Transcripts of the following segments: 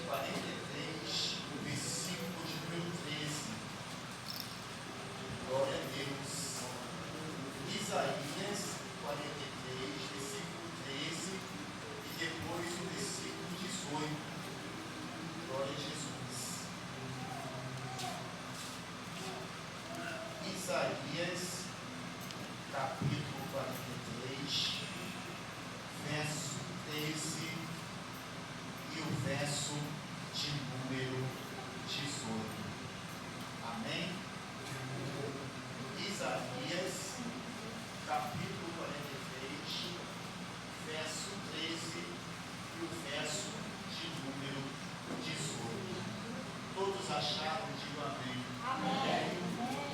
43, o versículo de número 13. Glória a Deus. Isaías 43, versículo 13, e depois o versículo 18. Glória a Jesus. Isaías, capítulo 43, verso 13 e o verso de número 18. Amém? Isaías, capítulo 43, verso 13 e o verso de número 18. Todos acharam? Digam amém. Amém.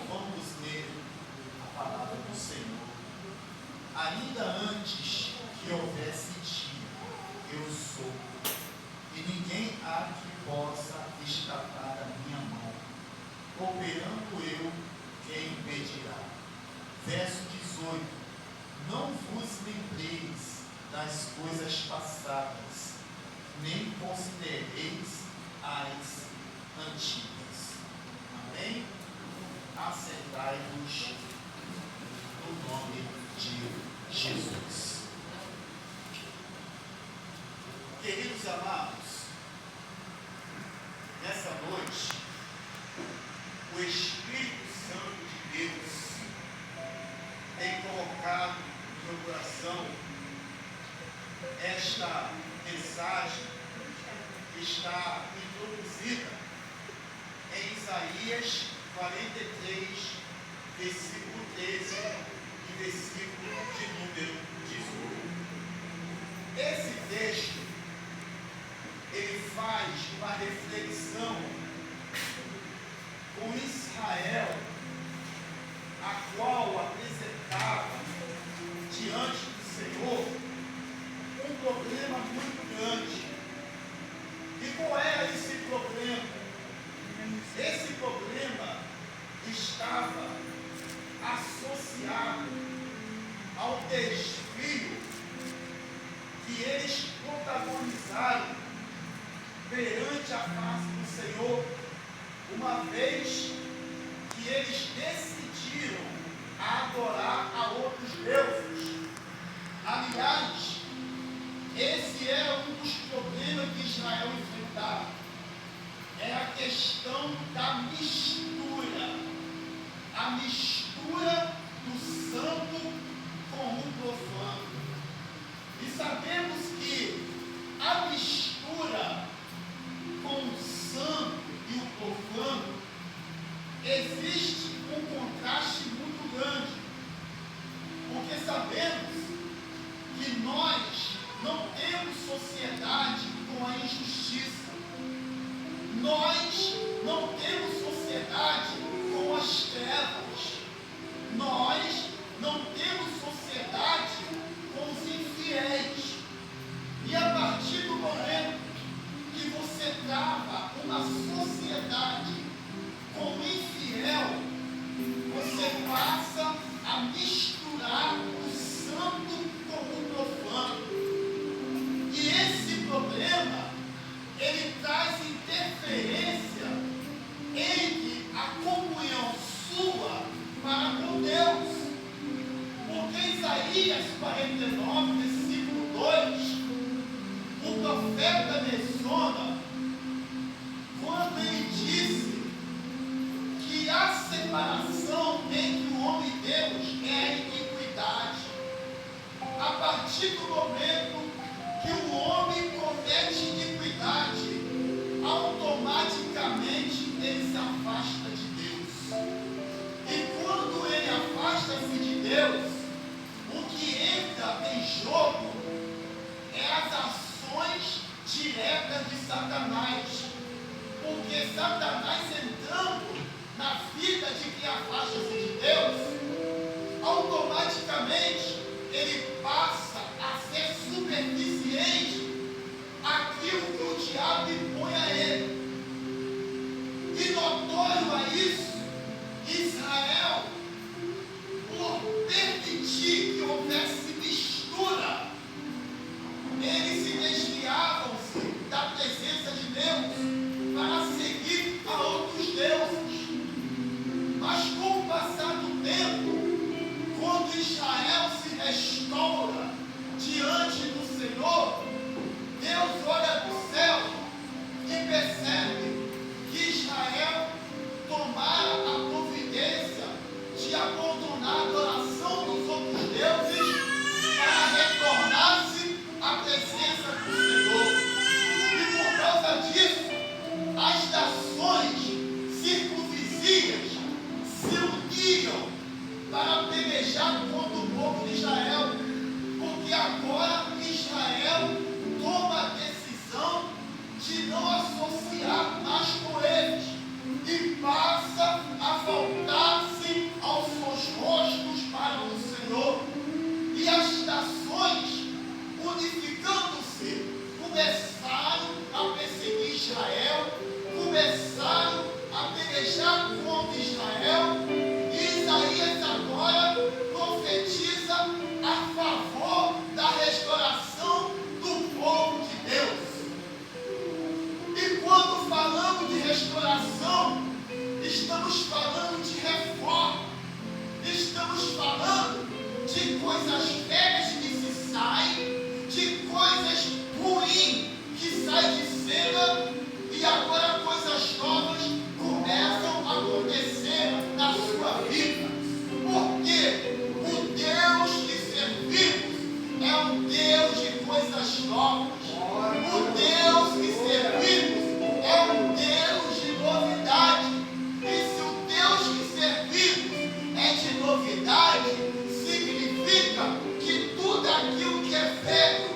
Vamos ler a palavra do Senhor. Ainda antes que houvesse dia, eu sou, e ninguém há que possa escapar da minha mão. Operando eu, quem impedirá? Verso 18. Não vos lembreis das coisas passadas, nem considereis as antigas. Amém? Assentai-vos no nome de Jesus. Queridos amados, nessa noite, o Espírito Santo de Deus tem colocado no meu coração esta mensagem que está introduzida em Isaías 43, versículo 13 e versículo de número 18. Esse texto, ele faz uma reflexão com Israel, a qual apresentava diante do Senhor um problema muito grande. E qual era esse problema? Esse problema estava associado ao desvio que eles protagonizaram perante a face do Senhor, uma vez que eles decidiram adorar a outros deuses. Aliás, esse era um dos problemas que Israel enfrentava. É a questão da mistura. A mistura do santo com o profano. E sabemos que a mistura com o santo e o profano, existe um contraste muito grande. Porque sabemos que nós não temos sociedade com a injustiça. Nós não temos sociedade com as trevas. Nós não temos sociedade com os infiéis. E a partir do momento que você trava uma sociedade com o infiel, você passa a misturar o santo com o profano. E esse problema, ele traz interferência entre a comunhão sua para com Deus. Porque Isaías 49, versículo 2, o profeta menciona, quando ele disse que a separação entre o homem e Deus é a iniquidade. A partir do momento que o homem comete iniquidade, automaticamente ele se afasta de Deus. E quando ele afasta-se de Deus, o que entra em jogo é as ações diretas de Satanás. Porque Satanás entrando na vida de quem afasta-se de Deus, automaticamente ele passa a ser superficiente àquilo que o diabo impõe a ele. E notório a isso, Israel, por permitir que houvesse mistura, eles se desviavam-se da presença de Deus para seguir a outros deuses. Mas com o passar do tempo, quando Israel se restaura diante do Senhor, Deus olha do céu e percebe que Israel tomara a providência de abandonar a adoração dos outros deuses para retornar-se à presença do Senhor. E por causa disso, as nações circunvizinhas se uniram para pelejar contra o povo de Israel, porque agora Israel toma a decisão de não associar mais com eles e passa a voltar-se aos seus rostos para o Senhor. E as nações, unificando-se, começaram a perseguir Israel, começaram a pelejar contra Israel. E Isaías agora profetiza a favor da restauração do povo de Deus. E quando falamos de restauração, estamos falando de reforma, estamos falando de coisas velhas que se saem, de coisas ruins que saem de cena, e agora coisas novas começam a acontecer na sua vida. Porque o Deus que servimos é um Deus de coisas novas. O Deus que servimos é um Deus de novidade. E se o Deus que servimos é de novidade, significa que tudo aquilo que é velho,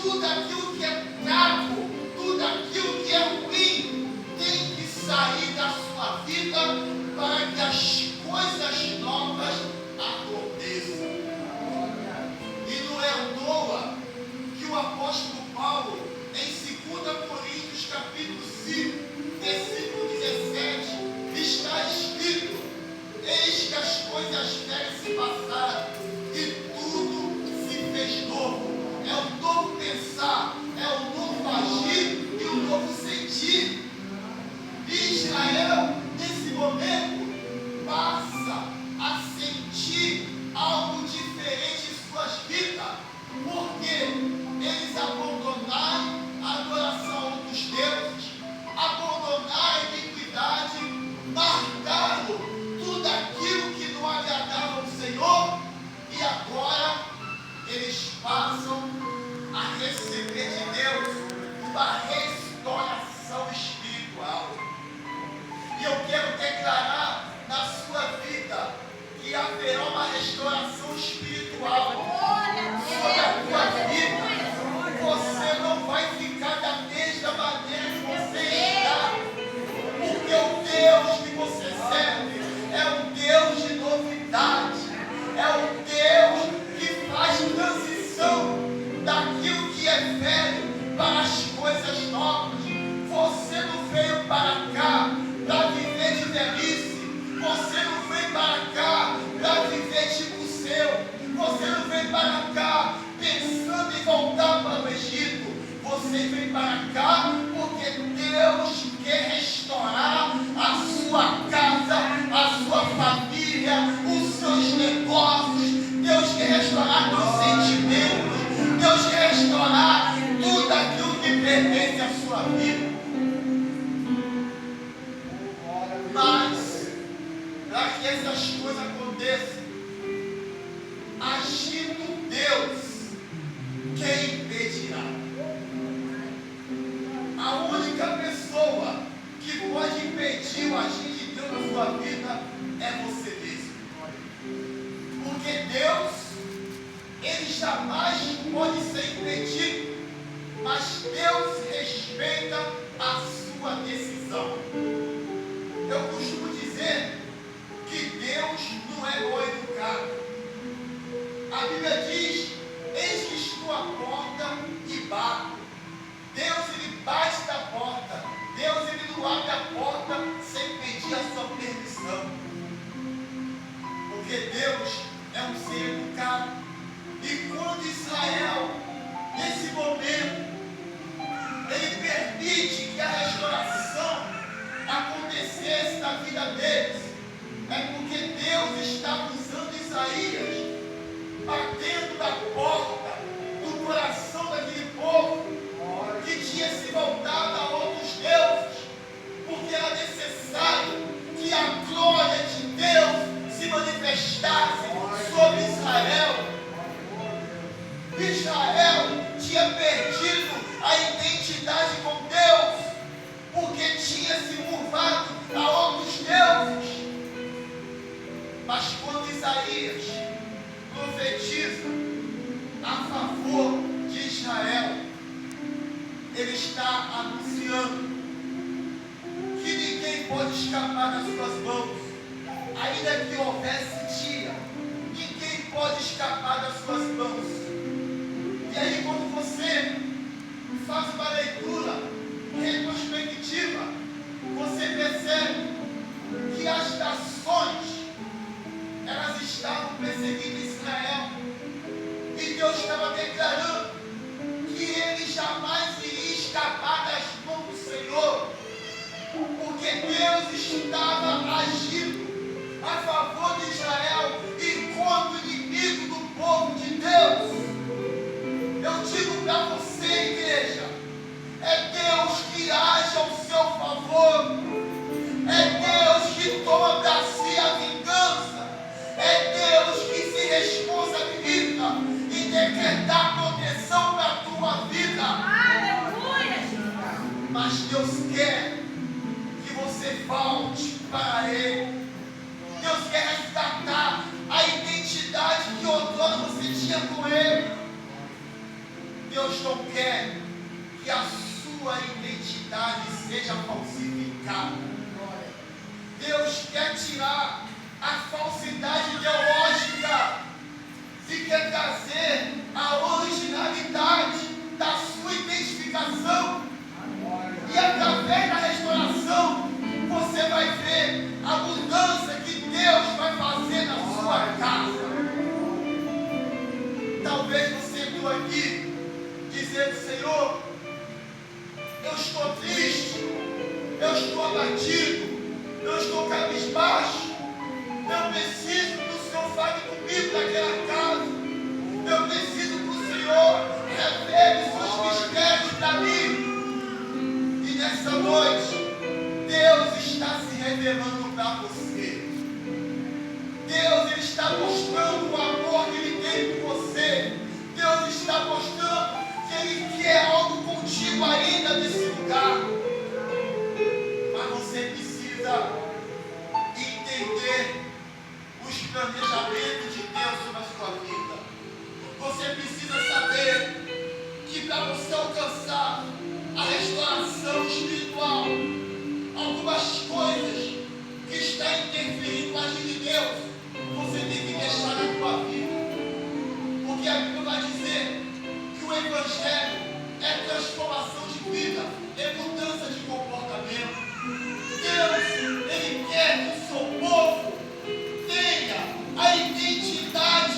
tudo aquilo que é fraco, tudo aquilo que é ruim, tem que sair da sua vida para que as coisas novas aconteçam. E não é à toa que o apóstolo Paulo, em 2 Coríntios capítulo 5, versículo 17, está escrito: eis que as coisas velhas se passaram e tudo se fez novo. É o novo pensar, é o novo agir e o novo sentir. E Israel, nesse momento, passa a sentir algo diferente em suas vidas, porque eles abandonaram a adoração a outros deuses, abandonaram a iniquidade, marcaram tudo aquilo que não agradava ao Senhor, e agora eles passam a receber de Deus uma restauração espiritual. E eu quero declarar na sua vida que haverá uma restauração espiritual sobre a tua vida. Você não vai ficar da mesma maneira que você está, porque o Deus que você serve é um Deus de novidade, é um Deus que faz transição daquilo que é velho para as coisas novas. Você não veio para cá para viver de velhice, você não veio para cá para viver de museu, você não veio para cá pensando em voltar para o Egito, você veio para cá porque Deus quer restaurar a sua casa, a sua família, os seus negócios. Deus quer restaurar teus sentimentos, Deus quer restaurar tudo aquilo que pertence à sua vida. Mas, para que essas coisas aconteçam, agindo Deus, quem impedirá? A única pessoa que pode impedir o agir de Deus na sua vida é você mesmo. Porque Deus, Ele jamais pode ser impedido, mas Deus respeita a sua decisão. Eu costumo dizer que Deus não é mal educado. A Bíblia diz: eis que estou à porta e bato. Deus, Ele bate na porta. Deus, Ele não abre a porta sem pedir a sua permissão. Porque Deus é um ser educado. E quando Israel, nesse momento, ele permite Deus estava usando Isaías, batendo na porta do coração daquele povo que tinha se voltado a outros deuses, porque era necessário que a glória de Deus se manifestasse sobre Israel. Israel tinha perdido a identidade com Deus, porque tinha se curvado a outros deuses. Mas quando Isaías profetiza a favor de Israel, ele está anunciando que ninguém pode escapar das suas mãos, ainda que houvesse dia, ninguém pode escapar das suas mãos. E aí, quando você faz uma leitura retrospectiva, você percebe que as nações, elas estavam perseguindo Israel, e Deus estava declarando que ele jamais iria escapar das mãos do Senhor, porque Deus estava agindo a favor de Israel e contra o inimigo do povo de Deus. Eu digo para você, igreja, é Deus que age ao seu favor, é Deus que toma para si a vingança, é Deus que se responsabiliza em decretar proteção para a tua vida. Aleluia! Mas Deus quer que você volte para Ele. Deus quer resgatar a identidade que outrora você tinha com Ele. Deus não quer que a sua identidade seja falsificada. Deus quer tirar a falsidade ideológica e quer trazer a originalidade da sua identificação. E através da restauração, você vai ver a mudança que Deus vai fazer na sua casa. Talvez você entrou aqui dizendo: Senhor, eu estou triste, eu estou abatido, eu estou cabisbaixo, eu preciso que o Senhor fale comigo naquela casa, eu preciso que o Senhor revele seus mistérios para mim. E nessa noite, Deus está se revelando para você. Deus, Ele está mostrando o amor que Ele tem por você. Deus está mostrando que Ele quer algo contigo ainda nesse lugar. Mas você precisa entender os planejamentos de Deus sobre a sua vida. Você precisa saber que para você alcançar a restauração espiritual, algumas coisas que estão interferindo no agir de Deus, você tem que deixar na tua vida. Porque a Bíblia vai dizer que o Evangelho é transformação de vida, é mudança de comportamento. Deus, Ele quer que o seu povo tenha a identidade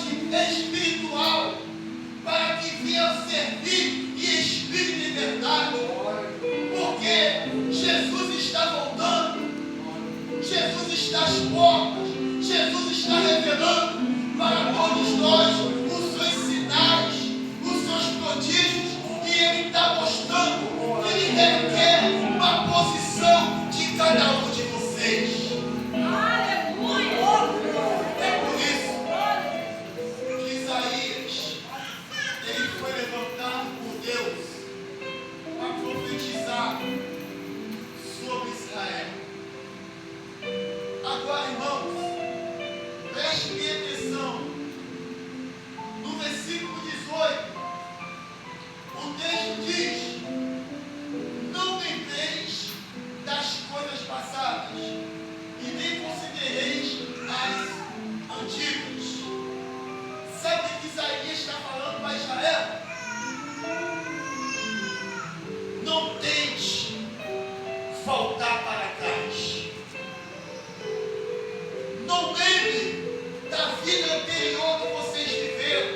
espiritual para que venha servir e espírito de verdade. Porque Jesus está voltando, Jesus está às portas, Jesus está revelando para todos nós os seus sinais, os seus prodígios, e Ele está mostrando que Ele requer uma posição de cada um de vocês. Aleluia! É por isso que Isaías, ele foi levantado por Deus para profetizar sobre Israel. Agora, irmãos, preste bem atenção. No versículo 18, o texto diz: não lembreis das coisas passadas e nem considereis as antigas. Sabe o que Isaías está falando para Israel? Não tente voltar para trás. Não lembre da vida anterior que vocês viveram.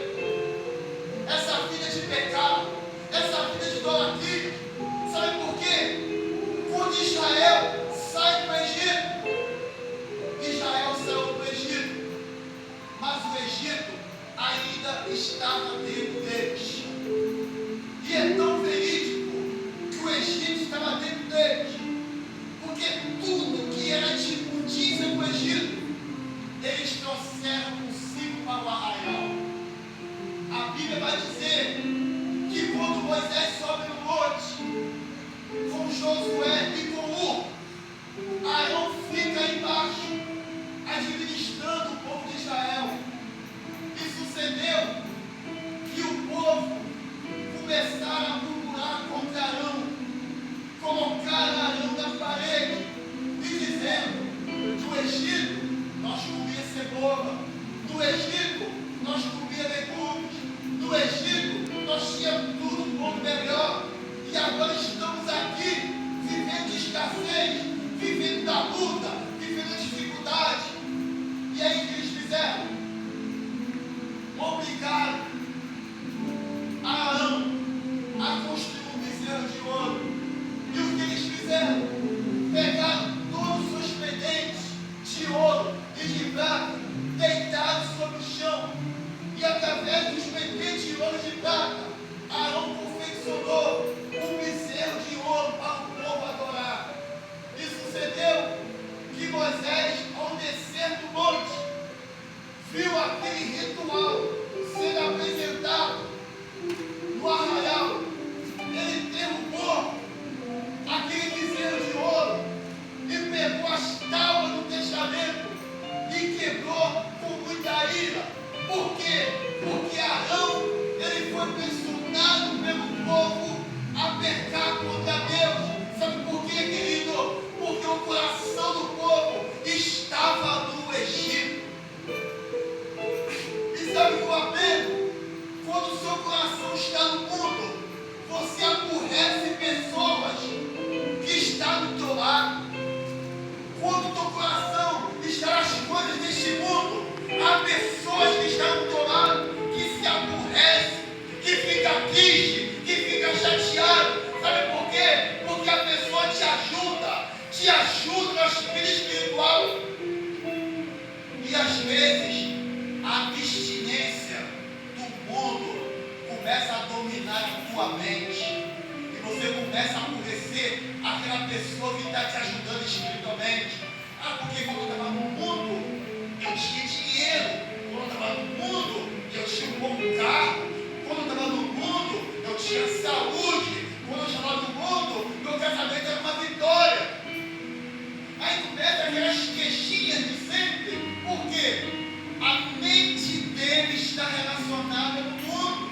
Essa vida de pecado, essa vida de idolatria. Sabe por quê? Quando Israel sai do Egito, Israel saiu do Egito porque quando eu estava no mundo, eu tinha dinheiro. Quando eu estava no mundo, eu tinha um bom carro. Quando eu estava no mundo, eu tinha saúde. Quando eu estava no mundo, meu casamento era uma vitória. Aí começa aquelas queixinhas de sempre. Por quê? A mente dele está relacionada no mundo.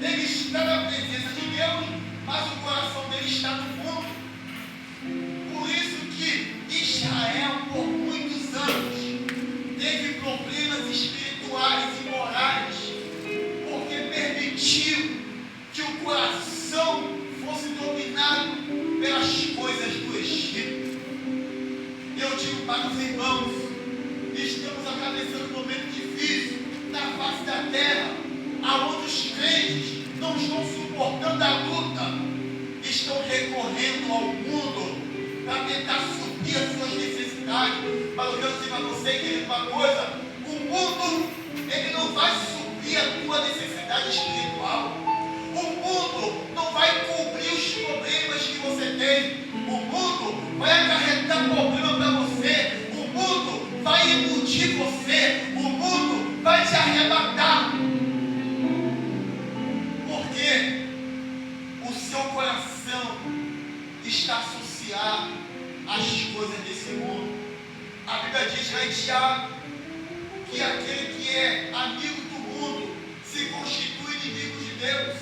Ele está na presença de Deus, mas o coração dele está no mundo. Por isso que Israel, por muitos anos, teve problemas espirituais e morais, porque permitiu que o coração fosse dominado pelas coisas do Egito. Eu digo para os irmãos, estamos atravessando um momento difícil na face da terra, aonde os crentes não estão suportando a luta, estão recorrendo ao mundo para tentar suprir as suas necessidades. Mas eu quero dizer para você, querido, uma coisa: o mundo, ele não vai suprir a tua necessidade espiritual. O mundo não vai cobrir os problemas que você tem. O mundo vai acarretar problema para você. O mundo vai iludir você. O mundo vai te arrebatar. Porque o seu coração está associado às coisas desse mundo. A Bíblia diz lá em Tiago que aquele que é amigo do mundo se constitui inimigo de Deus.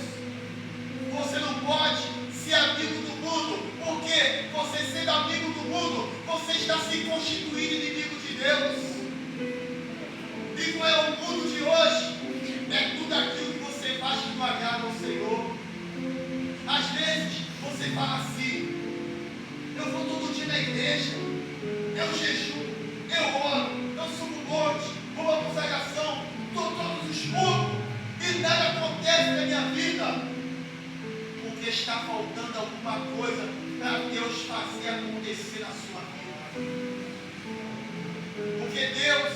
Você não pode ser amigo do mundo, porque você sendo amigo do mundo, você está se constituindo inimigo de Deus. E qual é o mundo de hoje? É tudo aquilo que você faz que não agrada ao Senhor. Às vezes você fala assim: eu vou todo dia na igreja, eu jejuo, eu oro, eu subo o monte, vou para a consagração, estou todos os cultos e nada acontece na minha vida. Porque está faltando alguma coisa para Deus fazer acontecer na sua vida. Porque Deus,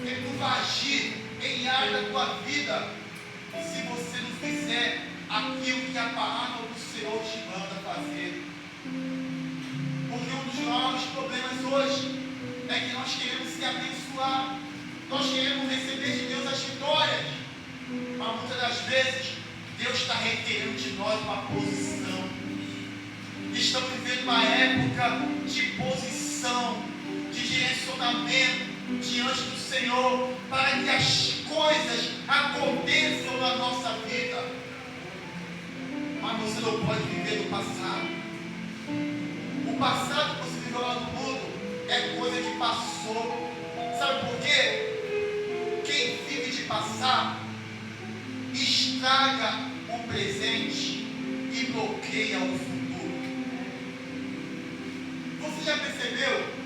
Ele não vai agir em área da tua vida se você não fizer aquilo que a palavra do Senhor te manda fazer. Porque um dos maiores problemas hoje é que nós queremos ser abençoados, nós queremos receber de Deus as vitórias, mas muitas das vezes Deus está requerendo de nós uma posição. Estamos vivendo uma época de posição, de direcionamento diante do Senhor, para que as coisas aconteçam na nossa vida. Mas você não pode viver do passado. O passado que você viveu lá no mundo é coisa que passou. Sabe por quê? Quem vive de passado estraga o presente e bloqueia o futuro. Você já percebeu?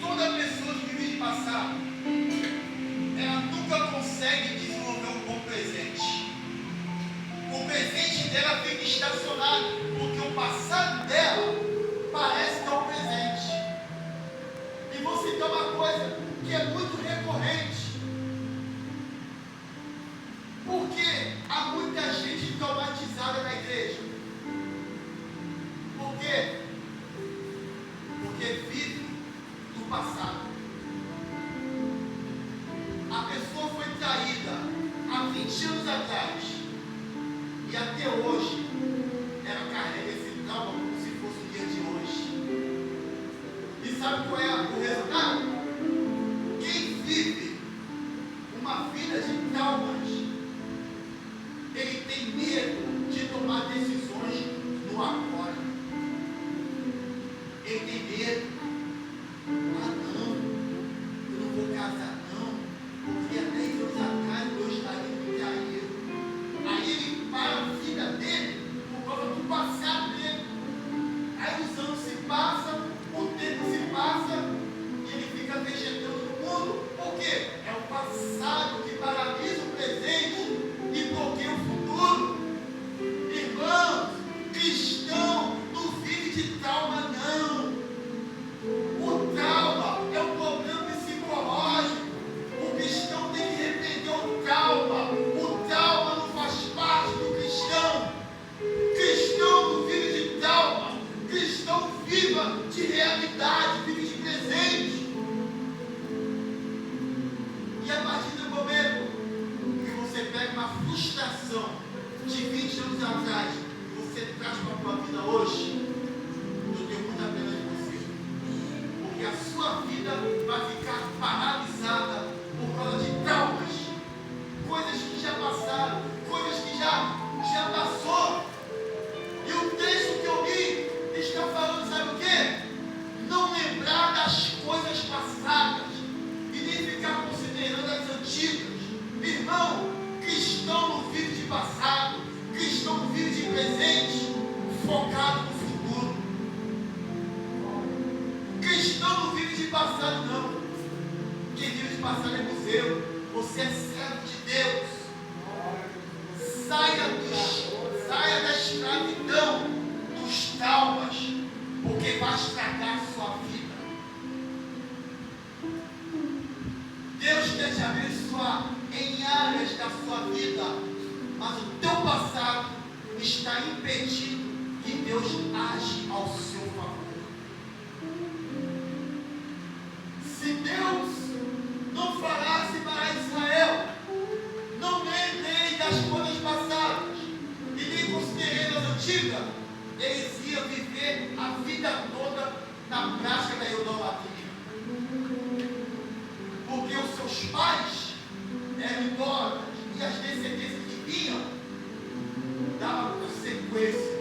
Toda pessoa que vive de passado, ela nunca consegue desenvolver um bom presente. O presente dela fica estacionado, porque o passado dela parece que é o presente. E vou citar uma coisa que é muito recorrente. Por que há muita gente traumatizada na igreja? Por quê? Porque vive do passado. A pessoa foi traída há 20 anos atrás e até hoje ela carrega esse trauma como se fosse o dia de hoje. E sabe qual é o resultado? Quem vive uma vida de traumas, ele tem medo de tomar decisões no agora. Ele tem medo. Ah, não, eu não vou casar não, porque há 10 anos atrás meu marido me traiu. Aí ele para a vida dele por causa do passado dele. Aí os anos se passam, o tempo se passa, atrás, você traz para a tua vida hoje, eu tenho muita pena de você. Porque a sua vida vai ficar paralisada por causa de traumas, coisas que já passaram, coisas que já passou. E o texto que eu li está falando, sabe o quê? Não lembrar das coisas passadas e nem ficar considerando as antigas. Irmão, cristão não vive de passado, cristão não vive de presente, focado no futuro. Cristão não vive de passado, não. Quem vive de passado é museu. Você é servo de Deus. Saia da escravidão, dos traumas, porque vai estragar a sua vida. Deus quer te abençoar em áreas da sua vida, mas o teu passado está impedindo que Deus age ao seu favor. Se Deus não falasse para Israel, não lembrei das coisas passadas e nem considerei das antigas, eles iam viver a vida toda na prática da idolatria. Porque os seus pais eram idólatras e as descendências que vinham davam consequência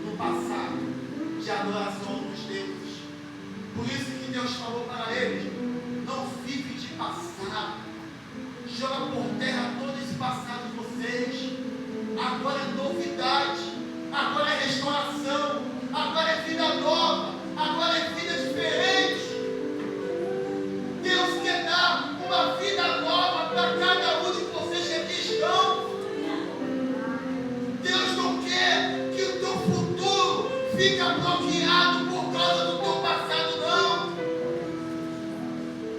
no passado de adoração dos deuses. Por isso que Deus falou para eles: não vive de passado, joga por terra todo esse passado de vocês. Agora é novidade, agora é restauração, agora é vida nova, agora é vida diferente. Deus quer dar uma vida nova para cada um de vocês que aqui estão. Deus não quer que o teu futuro fique bloqueado por causa do teu passado, não.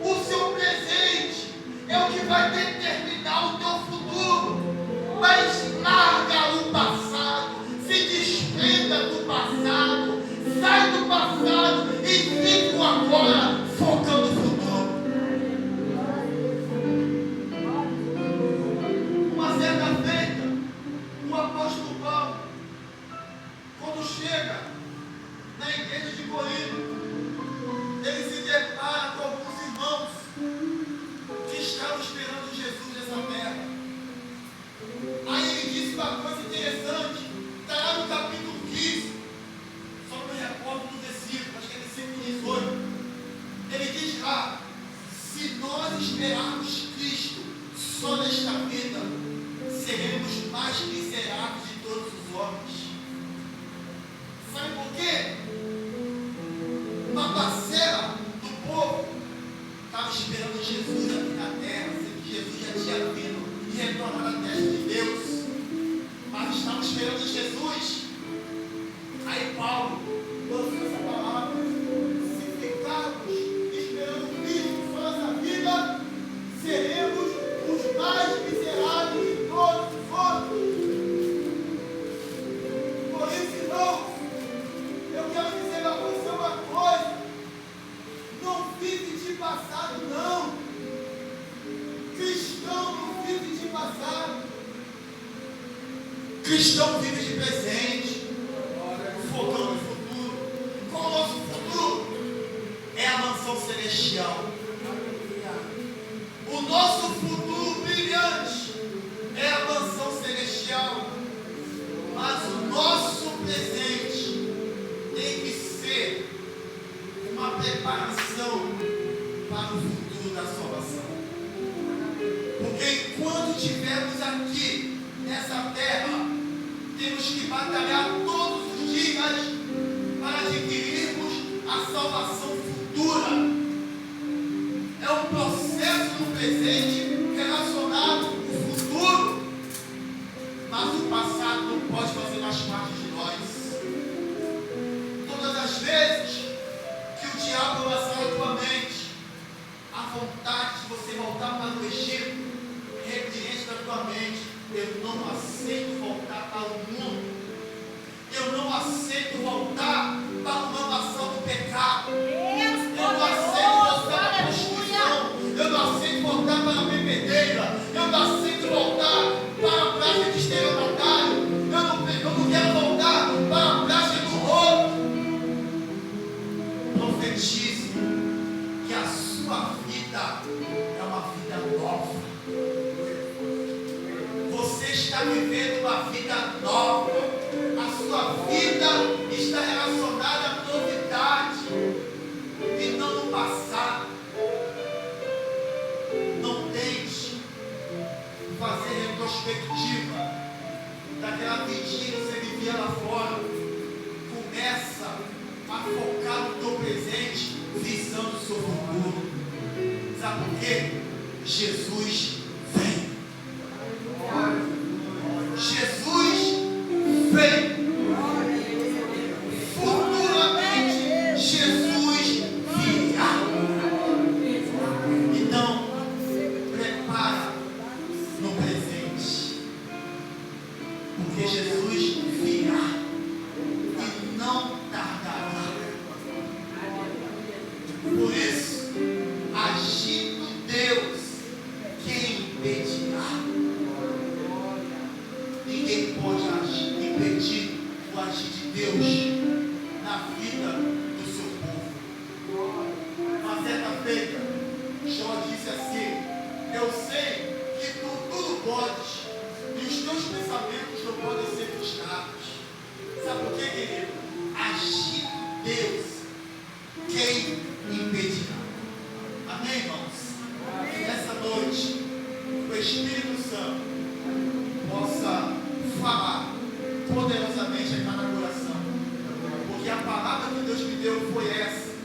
O seu presente é o que vai determinar o teu futuro. Mas larga o passado, se desprenda do passado, sai do passado e fica agora focando no futuro. Uma certa feita, o apóstolo Paulo, quando chega na igreja de Corinto, ele se depara com alguns irmãos que estavam esperando Jesus nessa terra. Aí ele disse uma coisa interessante, está lá no capítulo 15, só não me recordo do versículo, acho que é versículo 18. Ele diz lá: se nós esperarmos Cristo só nesta vida, seremos mais miseráveis de todos os homens. Sabe por quê? Uma parcela do povo estava esperando Jesus aqui na terra, sendo que Jesus já tinha vindo e retornado à terra de Deus, mas estava esperando Jesus. Aí Paulo lançou essa palavra: se ficarmos esperando Cristo só nessa vida, seremos os mais miseráveis de todos os outros. Por isso, irmãos, eu quero dizer a você uma coisa: não vive de passado, não. Cristão não vive de passado. Cristão vive de presente, focando no futuro. Qual é o nosso futuro? É a mansão celestial. O nosso futuro brilhante é a mansão celestial. Mas o nosso presente tem que ser uma preparação para o futuro da salvação. Porque enquanto estivermos aqui nessa terra, temos que batalhar todos os dias para adquirirmos a salvação futura. É um processo no presente relacionado ao futuro, mas o passado não pode fazer mais parte de nós. Todas as vezes que o diabo lançar na tua mente a vontade de você voltar para o Egito, repreende na tua mente: eu não aceito voltar para o mundo, eu não aceito voltar para uma nação do pecado, eu não aceito voltar para a prostituição, eu não aceito voltar para a bebedeira, eu não aceito voltar para a prática de estelionatário, nova. A sua vida está relacionada à novidade e não no passado. Não tente fazer retrospectiva daquela vidinha que você vivia lá fora. Começa a focar no teu presente, visando o seu futuro. Sabe por quê? Jesus vem. Jesus vem. Futuramente, Jesus virá. Então, prepara no presente. Porque Jesus virá e não tardará. Por isso, agindo Deus, quem impedirá? Ninguém pode impedir o agir de Deus na vida do seu povo. Uma certa feita, Jó disse assim: eu sei que tu tudo podes, e os teus pensamentos não podem ser frustrados. Sabe por quê, querido? Agir Deus, quem impedirá? Amém, irmãos? Nessa noite, o Espírito Santo possa falar poderosamente a cada coração, porque a palavra que Deus me deu foi essa.